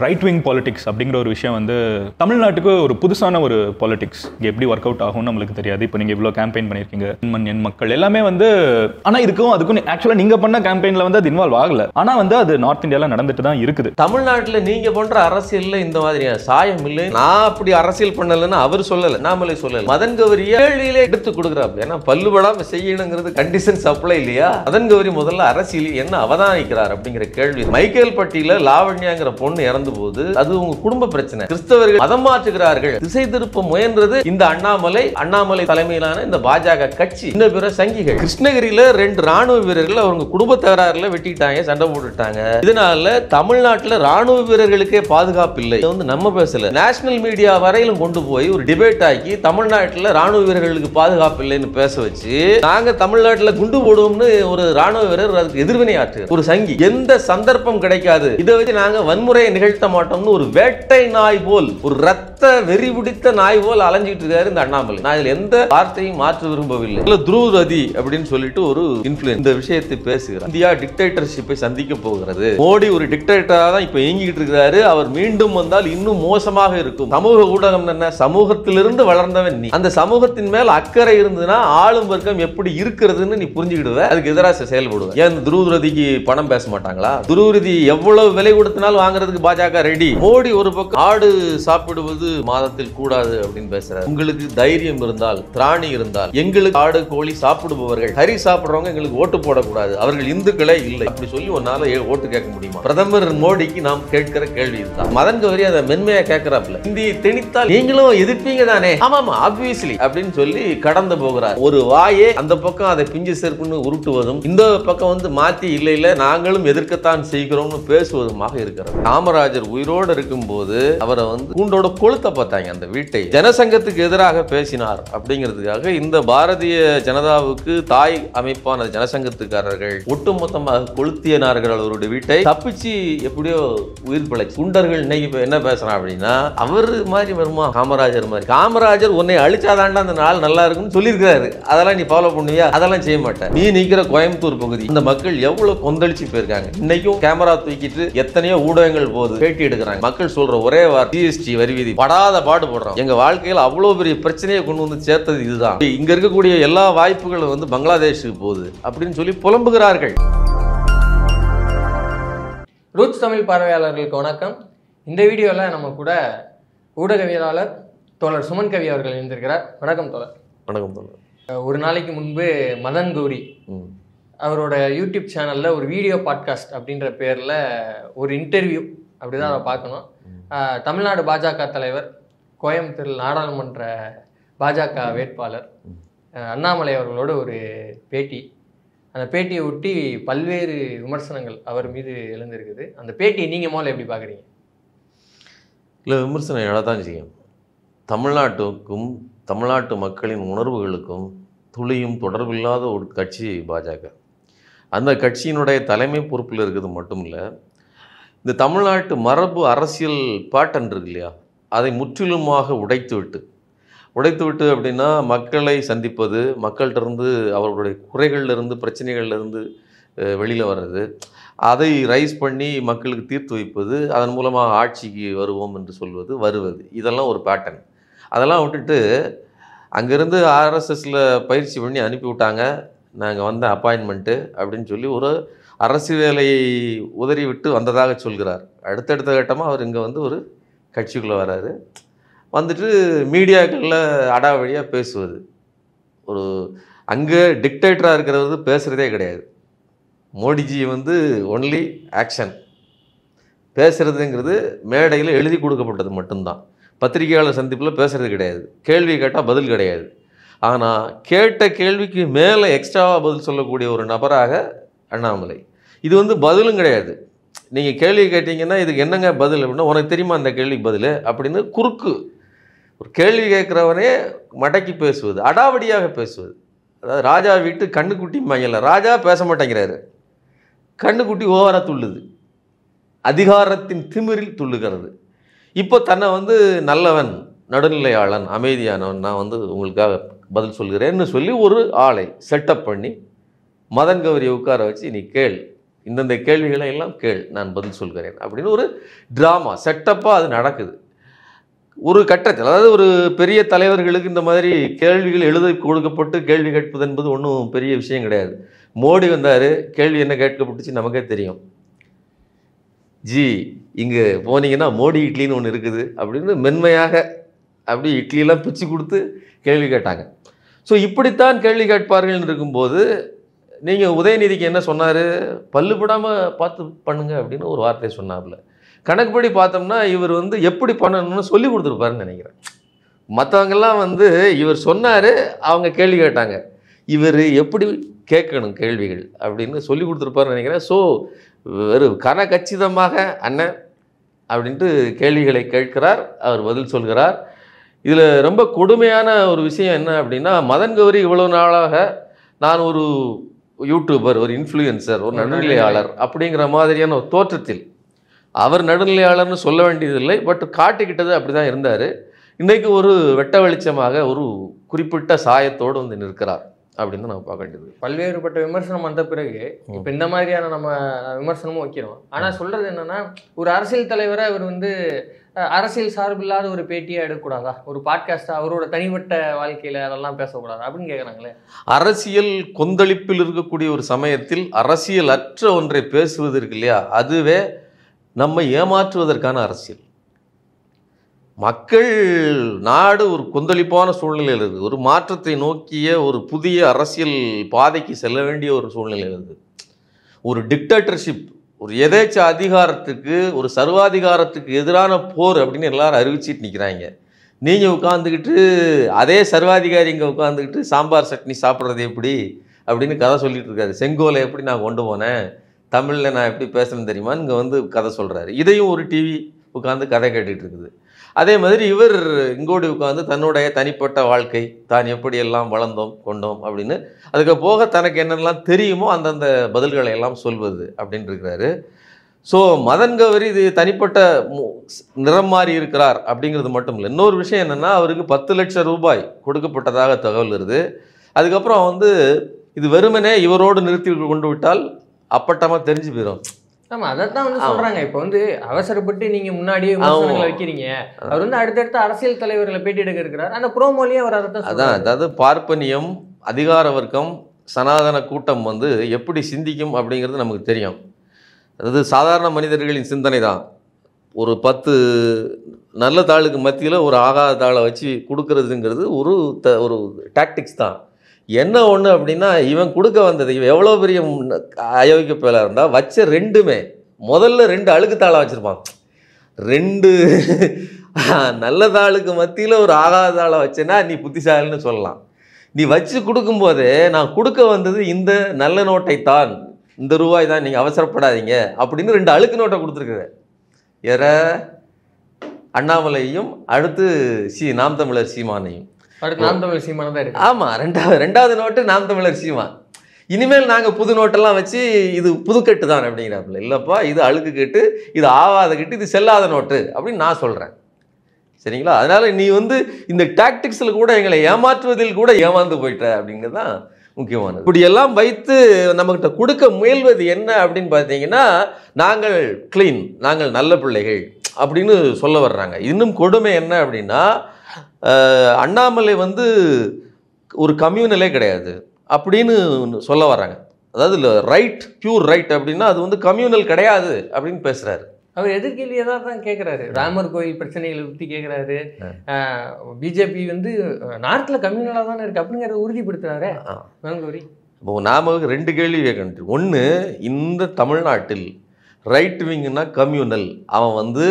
Right wing politics அப்படிங்கிற ஒரு விஷயம் வந்து தமிழ்நாட்டுக்கு ஒரு புதுசான ஒரு பாலிடிக்ஸ் இங்கே எப்படி ஒர்க் அவுட் ஆகும்னு நம்மளுக்கு தெரியாது. இப்போ நீங்கள் இவ்வளோ கேம்பெயின் பண்ணியிருக்கீங்க, என் மக்கள் எல்லாமே வந்து, ஆனால் இதுக்கும் அதுக்கும் ஆக்சுவலாக நீங்கள் பண்ண கேம்பெயினில் வந்து அது இன்வால்வ் ஆகலை. ஆனால் வந்து அது நார்த் இந்தியாவில் நடந்துட்டு தான் இருக்குது. தமிழ்நாட்டில் நீங்கள் பண்ணுற அரசியலில் இந்த மாதிரியான சாயம் இல்லை. நான் அப்படி அரசியல் பண்ணலைன்னு அவர் சொல்லலை, நாமளே சொல்லலை. மதன் கௌரியை கேள்வியிலே எடுத்து கொடுக்குறாப்ல. ஏன்னா பல்லுபடாம செய்யணுங்கிறது கண்டிஷன் சப்ளை இல்லையா? மதன் கௌரி முதல்ல அரசியல் என்ன அவதானிக்கிறார் அப்படிங்கிற கேள்வி. மைக்கேல் பட்டியல லாவண்யாங்கிற பொண்ணு இறந்து போது அது உங்க குடும்ப பிரச்சனை. கிறிஸ்தவர்கள் மதம் மாற்றுகிறார்கள், திசை திருப்ப முயன்றது இந்த அண்ணாமலை தலைமையிலான இந்த பாஜக கட்சி. இந்த பிற சங்கிகள் கிருஷ்ணகிரியில 2 ராணுவ வீரர்கள் அவங்க குடும்ப தகராறுல வெட்டிட்டாங்க, சண்டை போட்டுட்டாங்க. இதனால தமிழ்நாட்டில் ராணுவ வீரர்களுக்கே பாதுகாப்பு இல்லை. இது வந்து நம்ம பேசல, நேஷனல் மீடியா வரையிலும் கொண்டு போய் ஒரு டிபேட் ஆக்கி தமிழ்நாட்டில் ராணுவ வீரர்களுக்கு பாதுகாப்பு இல்லைன்னு பேச வச்சு நாங்க தமிழ்நாட்டில் குண்டு போடுவோம்னு ஒரு ராணுவ வீரர் அதுக்கு எதிர்வினை ஆற்று ஒரு சங்கி. எந்த சந்தர்ப்பம் கிடைக்காது, இதை வச்சு நாங்க வன்முறையை நிகழ்த்த மாட்டோம்னு ஒரு வேட்டை நாய் போல், ஒரு ரத்த வெறி பிடித்த நாய் போல் அலைஞ்சிட்டு இருக்காரு இந்த அண்ணாமலை. நான் இதுல எந்த வார்த்தையும் மாற்ற விரும்பவில்லை. துருவதி அப்படின்னு சொல்லிட்டு ஒரு இன்ஃப்ளூயன்ஸ் இந்த விஷயத்தை பேசுகிறார். இந்தியா டிக்டேட்டர்ஷிப்பை சந்திக்க போகிறது. மோடி ஒரு டிக்டேட்டரா தான் இப்ப இயங்கிட்டு இருக்கிறாரு. அவர் மீண்டும் வந்தால் இன்னும் மோசமாக இருக்கும். சமூக ஊடகம் என்ன, சமூகத்திலிருந்து வளர்ந்தவன் நீ. அந்த சமூகத்தின் மேல் அக்கறை இருந்ததுன்னா ஆளும் வர்க்கம் எப்படி இருக்கிறதுன்னு நீ புரிஞ்சுக்கிடுவ, அதுக்கு எதிராக செயல்படுவேன். ஏன் துருவதிக்கு பணம் பேச மாட்டாங்களா? துருவதி எவ்வளவு விலை கொடுத்தனாலும் வாங்குறதுக்கு பாஜக ரெடி. மோடி ஒரு பக்கம் ஆடு சாப்பிடுவது மாதத்தில் கூடாது அப்படின்னு பேசுறாரு. உங்களுக்கு தைரியம் இருந்தால், திராணி இருந்தால், எங்களுக்கு ஆடு கோழி சாப்பிடுபவர்கள், ஹரி சாப்பிடுறவங்க எங்களுக்கு ஓட்டு போடக்கூடாது, அவர்கள் இந்துக்களே இல்லை அப்படி சொல்லி ஒன்னால ஓட்டு கேட்க முடியுமா? பிரதமர் மோடிக்கு நாம் கேட்கிற கேள்வி இதுதான். மதன் கௌரி அதை மென்மையா கேட்கிறாப்ல. இந்தியை திணித்தால் நீங்களும் எதிர்ப்பீங்க தானே? ஆமாமா ஆப்வியஸ்லி அப்படின்னு சொல்லி கடந்து போகிறார். ஒரு வாயே அந்த பக்கம் அதை பிஞ்சு செருப்புன்னு உருட்டுவதும், இந்த பக்கம் வந்து மாத்தி இல்ல நாங்களும் எதிர்க்கத்தான் செய்கிறோம்னு பேசுவதுமாக இருக்கிறது. காமராஜர் உயிரோடு இருக்கும் போது அவரை வந்து கூண்டோட கொளுத்த பார்த்தாங்க. அந்த வீட்டை ஜனசங்கத்துக்கு எதிராக பேசினார் அப்படிங்கிறதுக்காக இந்த பாரதிய ஜனதாவுக்கு தாய் அமைப்பான ஜனசங்கத்துக்காரர்கள் ஒட்டுமொத்தமாக கொளுத்தியனார்கள் அவருடைய வீட்டை. தப்பிச்சு எப்படியோ உயிர் பிழைச்சு. குண்டர்கள் இன்னைக்கு என்ன பேசுறான் அப்படின்னா, அவர் மாதிரி வருமா காமராஜர் மாதிரி? காமராஜர் உன்னை அழிச்சாதாண்டா அந்த நாள் நல்லா இருக்குன்னு சொல்லியிருக்கிறாரு. அதெல்லாம் நீ ஃபாலோ பண்ணுவியா? அதெல்லாம் செய்ய மாட்டேன். நீ நிக்கிற கோயம்புத்தூர் பகுதி இந்த மக்கள் எவ்வளவு கொந்தளிச்சு போயிருக்காங்க. இன்னைக்கும் கேமரா தூக்கிட்டு எத்தனையோ ஊடகங்கள் போது பேட்டி எடுக்கிறாங்க. மக்கள் சொல்ற ஒரே வார்த்தை ஜிஎஸ்டி வரி விதி படாத பாடு போடுறோம். எங்க வாழ்க்கையில் அவ்வளவு பெரிய பிரச்சனையை கொண்டு வந்து சேர்த்தது இதுதான். இங்க இருக்கக்கூடிய எல்லா வாய்ப்புகளும் வந்து பங்களாதேஷுக்கு போகுது அப்படின்னு சொல்லி புலம்புகிறார்கள். ரூட்ஸ் தமிழ் பார்வையாளர்களுக்கு வணக்கம். இந்த வீடியோவில் நம்ம கூட ஊடகவியலாளர் தோழர் சுமன் கவி அவர்கள் இருந்திருக்கிறார். வணக்கம் தோழர். வணக்கம் தோழர். ஒரு நாளைக்கு முன்பு மதன் கௌரி அவரோட யூடியூப் சேனலில் ஒரு வீடியோ பாட்காஸ்ட் அப்படின்ற பேரில் ஒரு இன்டர்வியூ அப்படிதான் அதை பார்க்கணும். தமிழ்நாடு பாஜக தலைவர், கோயம்புத்தூர் நாடாளுமன்ற பாஜக வேட்பாளர் அண்ணாமலை அவர்களோட ஒரு பேட்டி. அந்த பேட்டியை ஒட்டி பல்வேறு விமர்சனங்கள் அவர் மீது எழுந்திருக்குது. அந்த பேட்டியை நீங்கள் முதல்ல எப்படி பார்க்குறீங்க? இல்லை, விமர்சனம் எழத்தான் செய்யும். தமிழ்நாட்டுக்கும் தமிழ்நாட்டு மக்களின் உணர்வுகளுக்கும் துளியும் தொடர்பில்லாத ஒரு கட்சி பாஜக. அந்த கட்சியினுடைய தலைமை பொறுப்பில் இருக்கிறது மட்டும் இல்லை, இந்த தமிழ்நாட்டு மரபு அரசியல் பேட்டர்ன் இருக்கு இல்லையா, அதை முற்றிலுமாக உடைத்துவிட்டு அப்படின்னா மக்களை சந்திப்பது, மக்கள்கிட்டருந்து அவர்களுடைய குறைகள்லேருந்து பிரச்சனைகள்லேருந்து வெளியில் வர்றது, அதை ரைஸ் பண்ணி மக்களுக்கு தீர்த்து வைப்பது, அதன் மூலமாக ஆட்சிக்கு வருவோம் என்று வருவது, இதெல்லாம் ஒரு பேட்டர்ன். அதெல்லாம் விட்டுட்டு அங்கேருந்து ஆர்எஸ்எஸில் பயிற்சி பண்ணி அனுப்பிவிட்டாங்க, நாங்கள் வந்த அப்பாயின்மெண்ட்டு அப்படின்னு சொல்லி ஒரு அரசு வேலையை உதறி விட்டு வந்ததாக சொல்கிறார். அடுத்தடுத்த கட்டமாக அவர் இங்கே வந்து ஒரு கட்சிக்குள்ளே வராரு. வந்துட்டு மீடியாக்களில் அடாவழியாக பேசுவது. ஒரு அங்கே டிக்டேட்டராக இருக்கிறது பேசுகிறதே கிடையாது. மோடிஜி வந்து ஒன்லி ஆக்ஷன். பேசுகிறதுங்கிறது மேடையில் எழுதி கொடுக்கப்பட்டது மட்டும்தான். பத்திரிகையாளர் சந்திப்பில் பேசுகிறது கிடையாது. கேள்வி கேட்டால் பதில் கிடையாது. ஆனால் கேட்ட கேள்விக்கு மேலே எக்ஸ்ட்ராவாக பதில் சொல்லக்கூடிய ஒரு நபராக அண்ணாமலை. இது வந்து பதிலும் கிடையாது. நீங்கள் கேள்வி கேட்டீங்கன்னா இதுக்கு என்னங்க பதில் அப்படின்னா, உனக்கு தெரியுமா அந்த கேள்விக்கு பதில் அப்படின்னு குறுக்கு ஒரு கேள்வி கேட்குறவனே மடக்கி பேசுவது, அடாவடியாக பேசுவது. அதாவது ராஜா வீட்டு கண்ணுக்குட்டி மங்கல, ராஜா பேச மாட்டேங்கிறாரு, கண்ணுக்குட்டி ஓவராக துள்ளுது, அதிகாரத்தின் திமிரில் துள்ளுகிறது. இப்போ தன்னை வந்து நல்லவன், நடுநிலையாளன், அமைதியானவன், நான் வந்து உங்களுக்காக பதில் சொல்கிறேன்னு சொல்லி ஒரு ஆளை செட்டப் பண்ணி மதன் கௌரியை உட்கார வச்சு நீ கேள், இந்தந்த கேள்விகளை எல்லாம் கேள், நான் பதில் சொல்கிறேன் அப்படின்னு ஒரு ட்ராமா செட்டப்பாக அது நடக்குது. ஒரு கட்டத்தில், அதாவது ஒரு பெரிய தலைவர்களுக்கு இந்த மாதிரி கேள்விகள் எழுத கொடுக்கப்பட்டு கேள்வி கேட்பது என்பது ஒன்றும் பெரிய விஷயம் கிடையாது. மோடி வந்தார், கேள்வி என்ன கேட்கப்பட்டுச்சு நமக்கே தெரியும். ஜி இங்கே போனீங்கன்னா மோடி இட்லின்னு ஒன்று இருக்குது அப்படின்னு மென்மையாக அப்படி இட்லியெல்லாம் பிச்சு கொடுத்து கேள்வி கேட்டாங்க. ஸோ இப்படித்தான் கேள்வி கேட்பார்கள்னு இருக்கும்போது நீங்கள் உதயநிதிக்கு என்ன சொன்னார், பல்லுபடாமல் பார்த்து பண்ணுங்க அப்படின்னு ஒரு வார்த்தை சொன்னார்ல. கணக்குப்படி பார்த்தோம்னா இவர் வந்து எப்படி பண்ணணும்னு சொல்லி கொடுத்துருப்பாருன்னு நினைக்கிறேன். மற்றவங்கெல்லாம் வந்து இவர் சொன்னார், அவங்க கேள்வி கேட்டாங்க, இவர் எப்படி கேட்கணும் கேள்விகள் அப்படின்னு சொல்லி கொடுத்துருப்பாருன்னு நினைக்கிறேன். ஸோ வெறும் கச்சிதமாக அண்ணன் அப்படின்ட்டு கேள்விகளை கேட்கிறார், அவர் பதில் சொல்கிறார். இதில் ரொம்ப கொடுமையான ஒரு விஷயம் என்ன அப்படின்னா, மதன் கௌரி இவ்வளோ நாளாக நான் ஒரு யூடியூபர், ஒரு இன்ஃப்ளூயன்சர், ஒரு நடுநிலையாளர் அப்படிங்கிற மாதிரியான ஒரு தோற்றத்தில், அவர் நடுநிலையாளர்னு சொல்ல வேண்டியதில்லை, பட் காட்டிக்கிட்டது அப்படி தான் இருந்தார். இன்றைக்கு ஒரு வெட்ட வெளிச்சமாக ஒரு குறிப்பிட்ட சாயத்தோடு வந்து நிற்கிறார் அப்படின்னு நம்ம பார்க்க வேண்டியது. பல்வேறுபட்ட விமர்சனம் வந்த பிறகு இப்போ இந்த மாதிரியான நம்ம விமர்சனமும் வைக்கிறோம். ஆனால் சொல்றது என்னன்னா, ஒரு அரசியல் தலைவரை அவர் வந்து அரசியல் சார்பில்லாத ஒரு பேட்டியை எடுக்கக்கூடாதா, ஒரு பாட்காஸ்டா அவரோட தனிப்பட்ட வாழ்க்கையில அதெல்லாம் பேசக்கூடாதா அப்படின்னு கேட்குறாங்களே. அரசியல் கொந்தளிப்பில் இருக்கக்கூடிய ஒரு சமயத்தில் அரசியல் அற்ற ஒன்றை பேசுவது இருக்கு இல்லையா, அதுவே நம்மை ஏமாற்றுவதற்கான அரசியல். மக்கள் நாடு ஒரு கொந்தளிப்பான சூழ்நிலையில் இருக்குது, ஒரு மாற்றத்தை நோக்கிய ஒரு புதிய அரசியல் பாதைக்கு செல்ல வேண்டிய ஒரு சூழ்நிலையில் இருக்குது. ஒரு டிக்டேட்டர்ஷிப், ஒரு எதேச்ச அதிகாரத்துக்கு, ஒரு சர்வாதிகாரத்துக்கு எதிரான போர் அப்படின்னு எல்லாரும் அறிவிச்சிட்டு நிற்கிறாங்க. நீங்கள் உட்காந்துக்கிட்டு அதே சர்வாதிகாரி இங்கே உட்காந்துக்கிட்டு சாம்பார் சட்னி சாப்பிட்றது எப்படி அப்படின்னு கதை சொல்லிட்டு இருக்காரு. செங்கோலை எப்படி நான் கொண்டு போனேன், தமிழில் நான் எப்படி பேசுகிறேன்னு தெரியுமான்னு இங்கே வந்து கதை சொல்கிறாரு. இதையும் ஒரு டிவி உட்காந்து கதை கேட்டுட்டு இருக்குது. அதே மாதிரி இவர் இங்கோடி உட்காந்து தன்னுடைய தனிப்பட்ட வாழ்க்கை, தான் எப்படியெல்லாம் வளர்ந்தோம் கொண்டோம் அப்படின்னு, அதுக்கு போக தனக்கு என்னெல்லாம் தெரியுமோ அந்தந்த பதில்களை எல்லாம் சொல்வது அப்படின்னு இருக்கிறாரு. ஸோ மதன் கௌரி இது தனிப்பட்ட நிறம் மாறி இருக்கிறார் அப்படிங்கிறது மட்டும் இல்லை. இன்னொரு விஷயம் என்னென்னா, அவருக்கு 10 லட்சம் ரூபாய் கொடுக்கப்பட்டதாக தகவல் வருது. அதுக்கப்புறம் வந்து இது வெறுமனே இவரோடு நிறுத்தி கொண்டு விட்டால் அப்பட்டமாக தெரிஞ்சு போயிடும். ஆமா, அதைத்தான் வந்து சொல்றாங்க. இப்போ வந்து அவசரப்பட்டு நீங்க முன்னாடியே விமர்சனங்களை வைக்கிறீங்க, அவர் வந்து அடுத்தடுத்த அரசியல் தலைவர்களை பேட்டி எடுக்க இருக்கிறார். அந்த ப்ரோமோலயே அவர் அதான், அதாவது பார்ப்பனியம், அதிகார வர்க்கம், சனாதன கூட்டம் வந்து எப்படி சிந்திக்கும் அப்படிங்கிறது நமக்கு தெரியும். அதாவது சாதாரண மனிதர்களின் சிந்தனை தான். ஒரு 10 நல்ல தாளுக்கு மத்தியில் ஒரு ஆகாத தாளை வச்சு கொடுக்கறதுங்கிறது ஒரு டாக்டிக்ஸ் தான். என்ன ஒன்று அப்படின்னா, இவன் கொடுக்க வந்தது, இவன் எவ்வளோ பெரிய அயோக்கிய பேலாக இருந்தால் வச்ச ரெண்டுமே முதல்ல 2 அழுக்கு தாளை வச்சுருப்பான். 2 நல்ல தாளுக்கு மத்தியில் ஒரு ஆகாத தாளை வச்சேன்னா நீ புத்திசாலின்னு சொல்லலாம். நீ வச்சு கொடுக்கும்போதே நான் கொடுக்க வந்தது இந்த நல்ல நோட்டை தான், இந்த ரூபாய் தான், நீங்கள் அவசரப்படாதீங்க அப்படின்னு 2 அழுக்கு நோட்டை கொடுத்துருக்குற. ஏற அண்ணாமலையும் அடுத்து நாம் தமிழர் சீமானையும். நாம் தமிழர் சீமான் தான் இருக்கு. ஆமாம், ரெண்டாவது நோட்டு நாம் தமிழர் சீமான். இனிமேல் நாங்கள் புது நோட்டெல்லாம் வச்சு இது புதுக்கட்டு தான் அப்படிங்கிறாப்புல. இல்லைப்பா, இது அழுக்கு கட்டு, இது ஆவாத கட்டு, இது செல்லாத நோட்டு அப்படின்னு நான் சொல்கிறேன். சரிங்களா? அதனால் நீ வந்து இந்த டாக்டிக்ஸில் கூட எங்களை ஏமாற்றுவதில் கூட ஏமாந்து போயிட்ட அப்படிங்கிறது தான் முக்கியமானது. இப்படியெல்லாம் வைத்து நம்மகிட்ட கொடுக்க முயல்வது என்ன அப்படின்னு பார்த்தீங்கன்னா, நாங்கள் க்ளீன், நாங்கள் நல்ல பிள்ளைகள் அப்படின்னு சொல்ல வர்றாங்க. இன்னும் கொடுமை என்ன அப்படின்னா, அண்ணாமலை வந்து ஒரு கம்யூனலே கிடையாது அப்படின்னு சொல்ல வர்றாங்க. அதாவது ரைட், பியூர் ரைட் அப்படின்னா அது வந்து கம்யூனல் கிடையாது அப்படின்னு பேசுகிறாரு. அவர் எதிர்கேள்வி ஏதாவது தான் கேட்குறாரு. ராமர் கோயில் பிரச்சனைகளை பற்றி கேட்குறாரு. பிஜேபி வந்து நார்த்தில் கம்யூனலாக தானே இருக்குது அப்படிங்கிறத உறுதிப்படுத்துகிறாரு மதன் கௌரி. இப்போ நாம் 2 கேள்வி கேட்கணும். ஒன்று, இந்த தமிழ்நாட்டில் ரைட் விங்குன்னா கம்யூனல், அவன் வந்து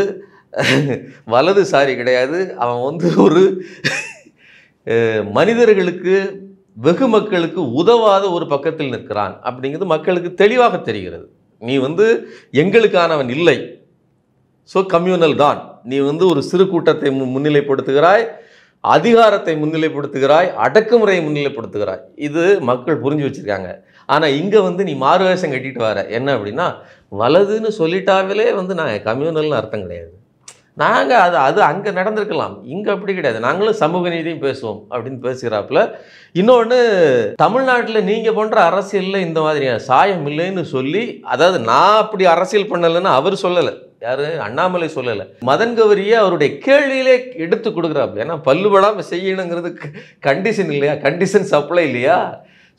வலதுசாரி கிடையாது, அவன் வந்து ஒரு மனிதர்களுக்கு, வெகு மக்களுக்கு உதவாத ஒரு பக்கத்தில் நிற்கிறான் அப்படிங்கிறது மக்களுக்கு தெளிவாக தெரிகிறது. நீ வந்து எங்களுக்கானவன் இல்லை, ஸோ கம்யூனல் தான். நீ வந்து ஒரு சிறு கூட்டத்தை முன்னிலைப்படுத்துகிறாய், அதிகாரத்தை முன்னிலைப்படுத்துகிறாய், அடக்குமுறையை முன்னிலைப்படுத்துகிறாய். இது மக்கள் புரிஞ்சு வச்சுருக்காங்க. ஆனால் இங்கே வந்து நீ மாறுவேஷம் கட்டிட்டு வர என்ன அப்படின்னா, வலதுன்னு சொல்லிட்டாவே வந்து நான் கம்யூனல்னு அர்த்தம் கிடையாது. நாங்கள் அது அங்கே நடந்திருக்கலாம், இங்கே அப்படி கிடையாது, நாங்களும் சமூக நீதியும் பேசுவோம் அப்படின்னு பேசுகிறாப்புல. இன்னொன்று, தமிழ்நாட்டில் நீங்கள் பண்ணுற அரசியலில் இந்த மாதிரியான சாயம் இல்லைன்னு சொல்லி, அதாவது நான் அப்படி அரசியல் பண்ணலைன்னு அவர் சொல்லலை, யார் அண்ணாமலை சொல்லலை, மதன் கௌரியை அவருடைய கேள்வியிலே எடுத்து கொடுக்குறாப்புல. ஏன்னா பல்லுபடாமல் செய்யணுங்கிறது கண்டிஷன் இல்லையா, கண்டிஷன் சப்ளை இல்லையா.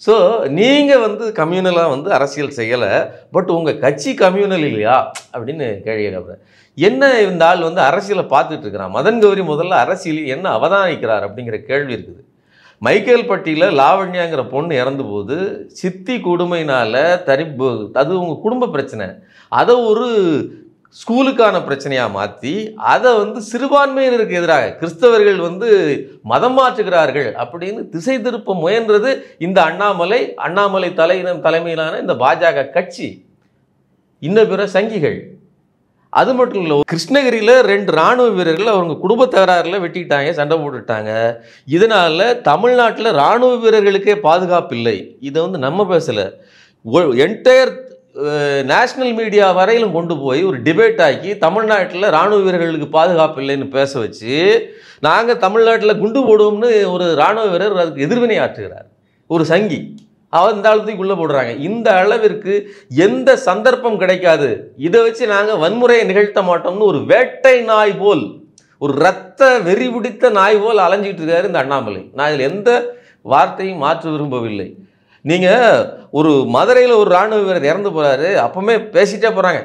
ஸோ நீங்கள் கம்யூனலாக அரசியல் செய்யலை, பட் உங்கள் கட்சி கம்யூனல் இல்லையா அப்படின்னு கேள்வி கேட்குறேன். என்ன இந்த ஆள் அரசியலை பார்த்துட்டு இருக்கிறான், மதன் கௌரி முதல்ல அரசியலில் என்ன அவதானிக்கிறார் அப்படிங்கிற கேள்வி இருக்குது. மைக்கேல்பட்டியில் லாவண்யாங்கிற பொண்ணு இறந்து போது சித்தி கொடுமையினால் அது உங்கள் குடும்ப பிரச்சனை, அதை ஒரு ஸ்கூலுக்கான பிரச்சனையாக மாற்றி அதை சிறுபான்மையினருக்கு எதிராக கிறிஸ்தவர்கள் மதம் மாற்றுகிறார்கள் அப்படின்னு திசை திருப்ப முயன்றது இந்த அண்ணாமலை தலைமையிலான இந்த பாஜக கட்சி, இன்ன பிற சங்கிகள். அது மட்டும் இல்லை, கிருஷ்ணகிரியில் 2 இராணுவ வீரர்கள் அவங்க குடும்ப தகராறில் வெட்டிட்டாங்க, சண்டை போட்டுட்டாங்க. இதனால் தமிழ்நாட்டில் இராணுவ வீரர்களுக்கே பாதுகாப்பு இல்லை. இதை நம்ம பேசலை, என்டையர் நேஷ்னல் மீடியா வரையிலும் கொண்டு போய் ஒரு டிபேட் ஆக்கி தமிழ்நாட்டில் இராணுவ வீரர்களுக்கு பாதுகாப்பு இல்லைன்னு பேச வச்சு, நாங்கள் தமிழ்நாட்டில் குண்டு போடுவோம்னு ஒரு இராணுவ வீரர் அதுக்கு எதிர்வினை ஆற்றுகிறார், ஒரு சங்கி. அவர் இந்த அளவுக்கு உள்ளே போடுறாங்க. இந்த அளவிற்கு எந்த சந்தர்ப்பம் கிடைக்காது, இதை வச்சு நாங்கள் வன்முறையை நிகழ்த்த மாட்டோம்னு ஒரு வேட்டை நாய் போல், ஒரு இரத்த வெறி பிடித்த நாய் போல் அலைஞ்சிட்டு இருக்காரு இந்த அண்ணாமலை. நான் இதில் எந்த வார்த்தையும் மாற்ற விரும்பவில்லை. நீங்கள் ஒரு மதுரையில் ஒரு இராணுவ வீரர் இறந்து போகிறாரு, அப்போவுமே பேசிகிட்டே போகிறாங்க,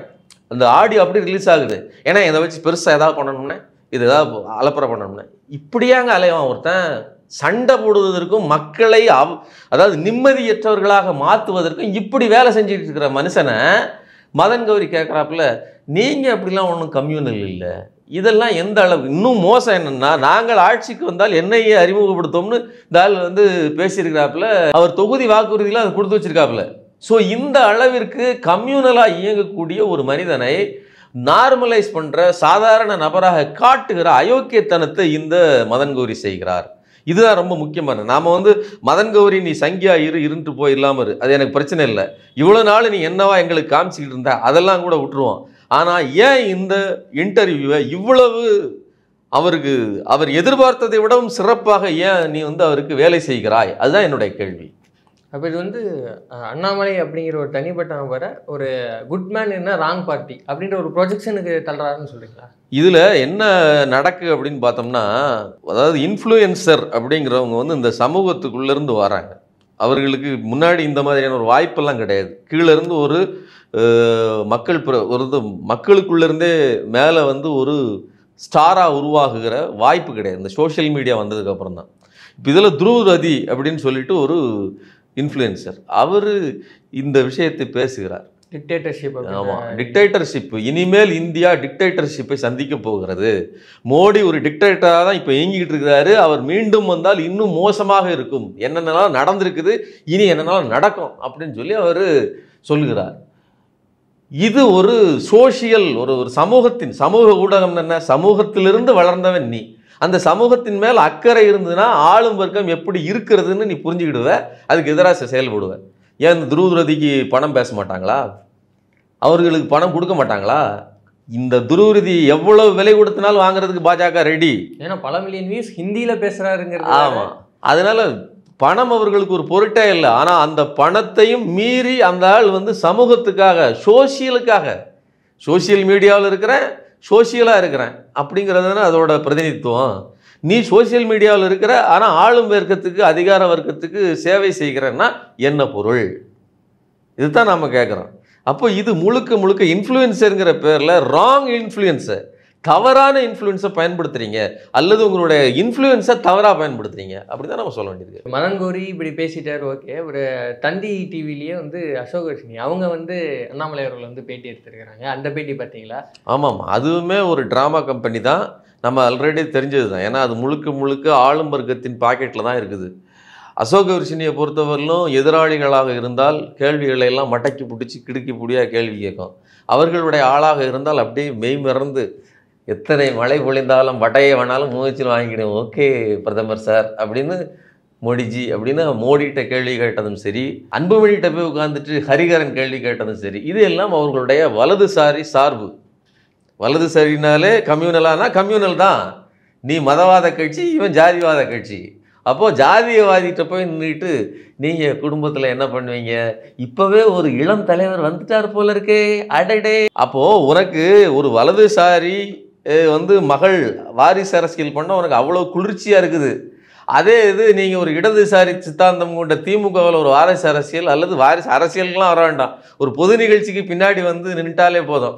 அந்த ஆடியோ அப்படி ரிலீஸ் ஆகுது. ஏன்னா இதை வச்சு பெருசாக ஏதாவது பண்ணணும்னே, இது ஏதாவது அலப்பறை பண்ணணும்னே, இப்படியாங்க அலைவான் ஒருத்தன். சண்டை போடுவதற்கும் மக்களை அதாவது நிம்மதியற்றவர்களாக மாற்றுவதற்கும் இப்படி வேலை செஞ்சுட்டு இருக்கிற மனுஷனை மதன் கௌரி கேட்குறாப்புல, நீங்கள் அப்படிலாம் ஒன்றும் கம்யூனல் இல்லை. இதெல்லாம் எந்த அளவு இன்னும் மோசம் என்னென்னா, நாங்கள் ஆட்சிக்கு வந்தால் என்னையே அறிமுகப்படுத்தோம்னு இந்த ஆள் பேசியிருக்கிறாப்புல, அவர் தொகுதி வாக்குறுதியில் அதை கொடுத்து வச்சிருக்காப்புல. ஸோ இந்த அளவிற்கு கம்யூனலாக இயங்கக்கூடிய ஒரு மனிதனை நார்மலைஸ் பண்ணுற சாதாரண நபராக காட்டுகிற அயோக்கியத்தனத்தை இந்த மதன் கௌரி செய்கிறார். இதுதான் ரொம்ப முக்கியமான. நாம் மதன் கௌரி நீ சங்கியா இருந்துட்டு போய் இல்லாமல் இரு, அது எனக்கு பிரச்சனை இல்லை, இவ்வளோ நாள் நீ என்னவா எங்களுக்கு காமிச்சிக்கிட்டு இருந்தா அதெல்லாம் கூட விட்டுருவோம். ஆனால் ஏன் இந்த இன்டர்வியூவை இவ்வளவு அவர் எதிர்பார்த்ததை விடவும் சிறப்பாக ஏன் நீ அவருக்கு வேலை செய்கிறாய், அதுதான் என்னுடைய கேள்வி. அப்போ இது அண்ணாமலை அப்படிங்கிற ஒரு தனிப்பட்ட நபரை ஒரு குட் மேன் என்ன ராங் பார்ட்டி அப்படின்ற ஒரு ப்ரொஜெக்ஷனுக்கு தள்ளுறாருன்னு சொல்றீங்களா? இதில் என்ன நடக்கு அப்படின்னு பார்த்தோம்னா, அதாவது இன்ஃப்ளூயன்சர் அப்படிங்கிறவங்க இந்த சமூகத்துக்குள்ளேருந்து வராங்க. அவர்களுக்கு முன்னாடி இந்த மாதிரியான ஒரு வாய்ப்பெல்லாம் கிடையாது. கீழேருந்து ஒரு மக்களுக்குள்ளேருந்தே மேலே ஒரு ஸ்டாராக உருவாகுகிற வாய்ப்பு கிடையாது. இந்த சோஷியல் மீடியா வந்ததுக்கப்புறம் தான். இப்போ இதில் துருவரதி அப்படின்னு சொல்லிட்டு ஒரு இன்ஃப்ளூயன்சர், அவர் இந்த விஷயத்தை பேசுகிறார். டிக்டேட்டர்ஷிப். ஆமாம், டிக்டேட்டர்ஷிப். இனிமேல் இந்தியா டிக்டேட்டர்ஷிப்பை சந்திக்க போகிறது. மோடி ஒரு டிக்டேட்டராக தான் இப்போ இயங்கிக்கிட்டு இருக்கிறாரு. அவர் மீண்டும் வந்தால் இன்னும் மோசமாக இருக்கும், என்னென்னலாம் நடந்திருக்குது இனி என்னென்னலாம் நடக்கும் அப்படின்னு சொல்லி அவர் சொல்லுகிறார். இது ஒரு சோஷியல் ஒரு சமூக ஊடகம். என்ன, சமூகத்திலிருந்து வளர்ந்தவன் நீ, அந்த சமூகத்தின் மேல் அக்கறை இருந்ததுன்னா ஆளும் வர்க்கம் எப்படி இருக்கிறதுன்னு நீ புரிஞ்சுக்கிடுவ, அதுக்கு எதிராக செயல்படுவ. ஏன் இந்த துருவரதிக்கு பணம் பேச மாட்டாங்களா, அவர்களுக்கு பணம் கொடுக்க மாட்டாங்களா? இந்த துருவரதி எவ்வளவு விலை கொடுத்தனாலும் வாங்குறதுக்கு பாஜக ரெடி. ஏன்னா பல மில்லியன் வியூஸ் ஹிந்தியில் பேசுகிறாருங்கிறது. ஆமாம், அதனால பணம் அவர்களுக்கு ஒரு பொருட்டே இல்லை. ஆனால் அந்த பணத்தையும் மீறி அந்த ஆள் சமூகத்துக்காக, சோஷியல் மீடியாவில் இருக்கிறேன், சோஷியலாக இருக்கிறேன் அப்படிங்கிறதுனா அதோட பிரதிநிதித்துவம். நீ சோஷியல் மீடியாவில் இருக்கிற, ஆனால் ஆளும் வர்க்கத்துக்கு, அதிகார வர்க்கத்துக்கு சேவை செய்கிறன்னா என்ன பொருள்? இதுதான் நாம் கேட்குறோம். அப்போ இது முழுக்க இன்ஃப்ளூயன்ஸருங்கிற பேரில் ராங் இன்ஃப்ளூயன்ஸை, தவறான இன்ஃப்ளூயன்ஸை பயன்படுத்துறீங்க, அல்லது உங்களுடைய இன்ஃப்ளூயன்ஸை தவறாக பயன்படுத்துறீங்க, அப்படி தான் நம்ம சொல்ல வேண்டியது. மதன் கௌரி இப்படி பேசிட்டார், ஓகே. ஒரு தந்தி டிவிலேயே அசோகவர்ஷினி அவங்க அண்ணாமலை அவர்கள் பேட்டி எடுத்திருக்கிறாங்க. அந்த பேட்டி பார்த்தீங்களா? ஆமாம், அதுவுமே ஒரு ட்ராமா கம்பெனி தான், நம்ம ஆல்ரெடி தெரிஞ்சது தான். ஏன்னா அது முழுக்க ஆளும் வர்க்கத்தின் பாக்கெட்டில் தான் இருக்குது. அசோகவர்ஷினியை பொறுத்தவரையிலும் எதிராளிகளாக இருந்தால் கேள்விகளை எல்லாம் மடக்கி பிடிச்சி கிடுக்கி பிடியாக கேள்வி கேட்கும். அவர்களுடைய ஆளாக இருந்தால் அப்படியே மெய் மறந்து எத்தனை மழை பொழிந்தாலும் வட்டையை வேணாலும் முயற்சியில் வாங்கிக்கிடும், ஓகே பிரதமர் சார் அப்படின்னு மோடிஜி அப்படின்னு மோடிகிட்ட கேள்வி கேட்டதும் சரி, அன்புமணிகிட்ட போய் உட்காந்துட்டு ஹரிகரன் கேள்வி கேட்டதும் சரி, இது எல்லாம் அவர்களுடைய வலதுசாரி சார்பு. வலதுசாரினாலே கம்யூனலானா கம்யூனல் தான். நீ மதவாத கட்சி, இவன் ஜாதிவாத கட்சி. அப்போது ஜாதியவாதிகிட்ட போய் நின்றுட்டு நீங்கள் குடும்பத்தில் என்ன பண்ணுவீங்க, இப்போவே ஒரு இளம் தலைவர் வந்துட்டார் போல இருக்கே, அடடே. அப்போது உனக்கு ஒரு வலதுசாரி மகள் வாரிசு அரசியல் பண்ண உனக்கு அவ்வளோ குளிர்ச்சியாக இருக்குது. அதே இது நீங்கள் ஒரு இடதுசாரி சித்தாந்தம் கொண்ட திமுகவில் ஒரு வாரிசு அரசியல் அல்லது வாரிசு அரசியலுக்கெலாம் வர வேண்டாம், ஒரு பொது நிகழ்ச்சிக்கு பின்னாடி நின்றுட்டாலே போதும்.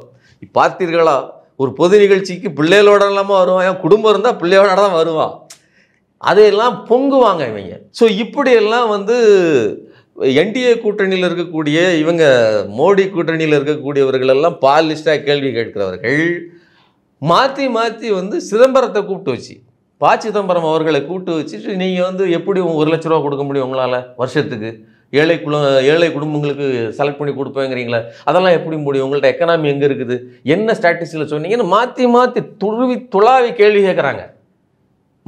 பார்த்தீர்களா, ஒரு பொது நிகழ்ச்சிக்கு பிள்ளைகளோட இல்லாமல் வருவான், என் குடும்பம் இருந்தால் பிள்ளையோட தான் வருவான், அதையெல்லாம் பொங்குவாங்க இவங்க. ஸோ இப்படியெல்லாம் என்டிஏ கூட்டணியில் இருக்கக்கூடிய இவங்க மோடி கூட்டணியில் இருக்கக்கூடியவர்கள் எல்லாம் பாலிஸ்டாக கேள்வி கேட்கிறவர்கள் மாற்றி மாற்றி சிதம்பரத்தை கூப்பிட்டு வச்சு, ப. சிதம்பரம் அவர்களை கூப்பிட்டு வச்சுட்டு நீங்கள் எப்படி 1 லட்ச ரூபா கொடுக்க முடியும் உங்களால் வருஷத்துக்கு, ஏழை குடும்பங்களுக்கு செலக்ட் பண்ணி கொடுப்பேங்கிறீங்களே, அதெல்லாம் எப்படி முடியும், உங்கள்ட்ட எக்கனாமி எங்கே இருக்குது, என்ன ஸ்ட்ராட்டஜியில் சொன்னீங்கன்னு மாற்றி மாற்றி துளாவி கேள்வி கேட்குறாங்க.